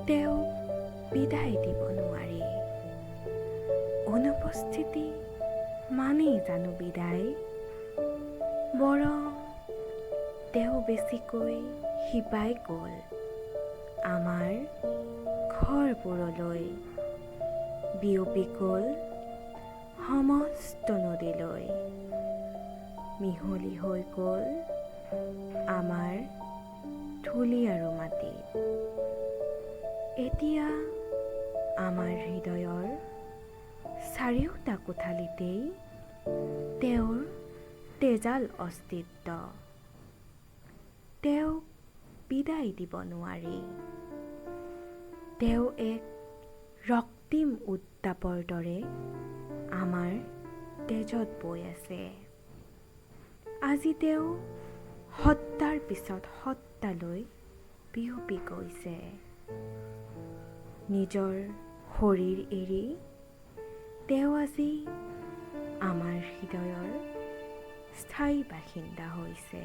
তেওঁক বিদায় দিব নোৱাৰি। অনুপস্থিতি মানেই জানো বিদায়? বৰং তেওঁ বেছিকৈ শিপাই গ'ল আমাৰ ঘৰবোৰলৈ, বিয়পি গ'ল সমস্ত নদীলৈ, মিহলি হৈ গ'ল আমাৰ ধূলি আৰু মাটিত। এতিয়া আমাৰ হৃদয়ৰ চাৰিওটা কোঠালিতেই তেওঁৰ তেজাল অস্তিত্ব। তেওঁক বিদায় দিব নোৱাৰি। তেওঁ এক ৰক্তিম উত্তাপৰ দৰে আমাৰ তেজত বৈ আছে। আজি তেওঁ সত্তাৰ পিছত সত্তালৈ বিয়পি গৈছে। নিজৰ শৰীৰ এৰি তেওঁ আজি আমাৰ হৃদয়ৰ স্থায়ী বাসিন্দা হৈছে।